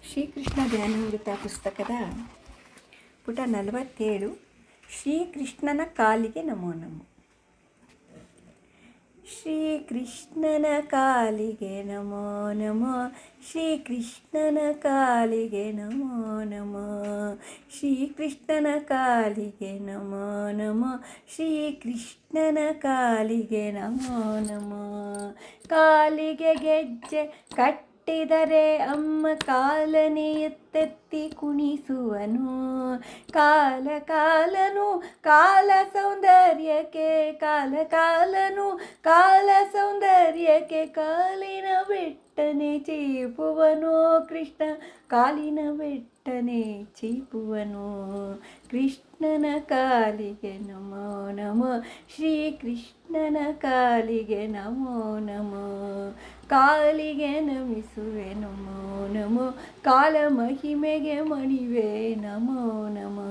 ಶ್ರೀಕೃಷ್ಣ ಧ್ಯಾನಾಮೃತ ಪುಸ್ತಕದ ಪುಟ 47 ಶ್ರೀಕೃಷ್ಣನ ಕಾಲಿಗೆ ನಮೋ ನಮೋ. ಶ್ರೀಕೃಷ್ಣನ ಕಾಲಿಗೆ ನಮೋ ನಮೋ, ಶ್ರೀಕೃಷ್ಣನ ಕಾಲಿಗೆ ನಮೋ ನಮೋ, ಶ್ರೀಕೃಷ್ಣನ ಕಾಲಿಗೆ ನಮೋ ನಮೋ, ಶ್ರೀಕೃಷ್ಣನ ಕಾಲಿಗೆ ನಮೋ ನಮೋ. ಕಾಲಿಗೆ ಗೆಜ್ಜೆ ಕಟ್ಟಿದರೆ ಅಮ್ಮ ಕಾಲನೆ ಎತ್ತೆತ್ತಿ ಕುಣಿಸುವನು. ಕಾಲನು ಕಾಲ ಸೌಂದರ್ಯಕ್ಕೆ, ಕಾಲನು ಕಾಲ ಸೌಂದರ್ಯಕ್ಕೆ ಕಾಲಿನ ಬೆಟ್ಟನೆ ಚೀಪುವನು. ಕೃಷ್ಣ ಕಾಲಿನ ಬೆಟ್ಟನೆ ಚೀಪುವನು. ಕೃಷ್ಣನ ಕಾಲಿಗೆ ನಮೋ ನಮೋ, ಶ್ರೀಕೃಷ್ಣನ ಕಾಲಿಗೆ ನಮೋ ನಮೋ. ಕಾಲಿಗೆ ನಮಿಸುವೆ ನಮೋ ನಮೋ, ಕಾಲ ಮಹಿಮೆಗೆ ಮಣಿವೆ ನಮೋ ನಮೋ.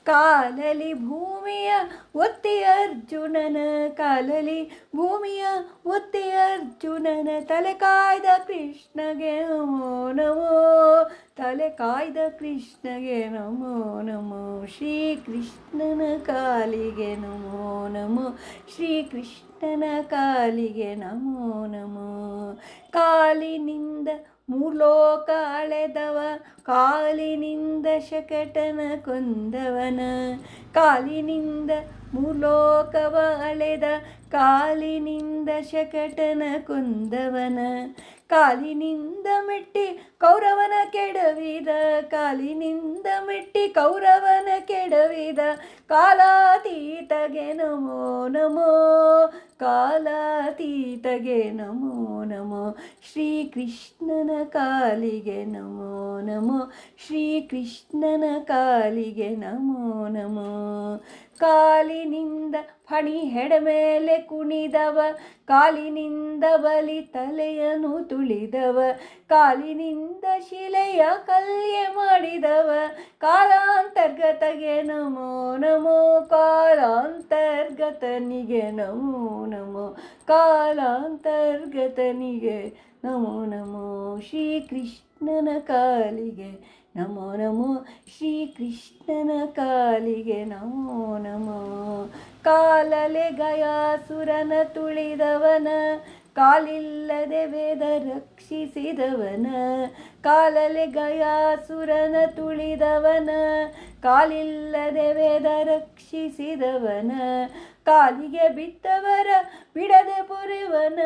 ಕಾಲಲಿ ಭೂಮಿಯ ಒತ್ತಿ ಅರ್ಜುನನ, ಕಾಲಲಿ ಭೂಮಿಯ ಒತ್ತಿ ಅರ್ಜುನನ ತಲೆ ಕಾಯ್ದ ಕೃಷ್ಣಗೆ ನಮೋ ನಮೋ, ತಲೆ ಕಾಯ್ದ ಕೃಷ್ಣಗೆ ನಮೋ ನಮೋ. ಶ್ರೀಕೃಷ್ಣನ ಕಾಲಿಗೆ ನಮೋ ನಮೋ, ಶ್ರೀಕೃಷ್ಣನ ಕಾಲಿಗೆ ನಮೋ ನಮೋ. ಕಾಲಿನಿಂದ ಮೂಲೋಕ ಅಳೆದವ, ಕಾಲಿನಿಂದ ಶಕಟನ ಕೊಂದವನ. ಕಾಲಿನಿಂದ ಮೂಲೋಕವ ಅಳೆದ, ಕಾಲಿನಿಂದ ಶಕಟನ ಕೊಂದವನ. ಕಾಲಿನಿಂದ ಮೆಟ್ಟಿ ಕೌರವನ ಕೆಡವಿದ, ಕಾಲಿನಿಂದ ಮೆಟ್ಟಿ ಕೌರವನ ಕೆಡವಿದ ಕಾಲಾತೀತಗೆ ನಮೋ ನಮೋ, ಕಾಲಾತೀತಗೆ ನಮೋ ನಮೋ. ಶ್ರೀಕೃಷ್ಣನ ಕಾಲಿಗೆ ನಮೋ ನಮೋ, ಶ್ರೀಕೃಷ್ಣನ ಕಾಲಿಗೆ ನಮೋ ನಮೋ. ಕಾಲಿನಿಂದ ಫಣಿ ಹೆಡ ಮೇಲೆ ಕುಣಿದವ, ಕಾಲಿನಿಂದ ಬಲಿ ತಲೆಯನ್ನು ತುಳಿದವ. ಕಾಲಿನಿಂದ ಶಿಲೆಯ ಕಲ್ಯೆ ಮಾಡಿದವ, ಕಾಲಾಂತರ್ಗತಗೆ ನಮೋ ನಮೋ, ಕಾಲಾಂತರ್ಗತನಿಗೆ ನಮೋ ನಮೋ, ಕಾಲಾಂತರ್ಗತನಿಗೆ ನಮೋ ನಮೋ. ಶ್ರೀಕೃಷ್ಣನ ಕಾಲಿಗೆ ನಮೋ ನಮೋ, ಶ್ರೀಕೃಷ್ಣನ ಕಾಲಿಗೆ ನಮೋ ನಮೋ. ಕಾಲಲೆ ಗಯಾಸುರನ ತುಳಿದವನ, ಕಾಲಿಲ್ಲದೆ ವೇದ ರಕ್ಷಿಸಿದವನ. ಕಾಲಲೆ ಗಯಾಸುರನ ತುಳಿದವನ, ಕಾಲಿಲ್ಲದೆ ವೇದ ರಕ್ಷಿಸಿದವನ. ಕಾಲಿಗೆ ಬಿದ್ದವರ ಬಿಡದೆ ಪೊರೆವನ,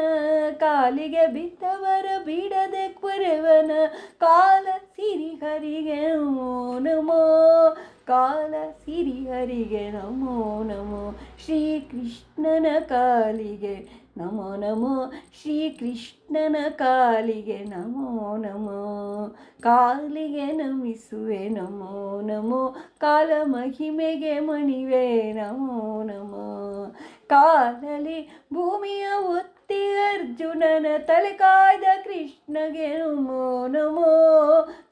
ಕಾಲಿಗೆ ಬಿದ್ದವರ ಬಿಡದೆ ಪೊರೆವನ. ಕಾಲ ಸಿರಿಹರಿಗೆ ನಮೋ ನಮೋ, ಕಾಲ ಸಿರಿಹರಿಗೆ ನಮೋ ನಮೋ. ಶ್ರೀಕೃಷ್ಣನ ಕಾಲಿಗೆ ನಮೋ ನಮೋ, ಶ್ರೀಕೃಷ್ಣನ ಕಾಲಿಗೆ ನಮೋ ನಮೋ. ಕಾಲಿಗೆ ನಮಿಸುವೆ ನಮೋ ನಮೋ, ಕಾಲ ಮಹಿಮೆಗೆ ಮಣಿವೆ ನಮೋ ನಮೋ. ಕಾಲಲಿ ಭೂಮಿಯ ಒತ್ತಿ ಅರ್ಜುನನ ತಲೆ ಕಾಯ್ದ ಕೃಷ್ಣಗೆ ನಮೋ ನಮೋ,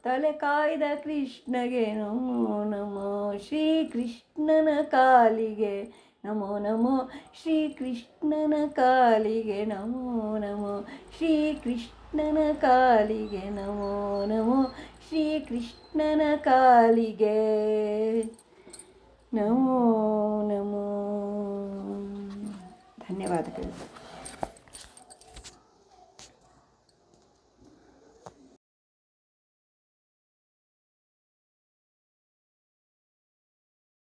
ತಲೆ ಕಾಯ್ದ ಕೃಷ್ಣಗೆ ನಮೋ ನಮೋ. ಶ್ರೀಕೃಷ್ಣನ ಕಾಲಿಗೆ ನಮೋ ನಮೋ, ಶ್ರೀಕೃಷ್ಣನ ಕಾಲಿಗೆ ನಮೋ ನಮೋ, ಶ್ರೀಕೃಷ್ಣನ ಕಾಲಿಗೆ ನಮೋ ನಮೋ, ಶ್ರೀಕೃಷ್ಣನ ಕಾಲಿಗೆ ನಮೋ ನಮೋ. ಧನ್ಯವಾದಗಳು.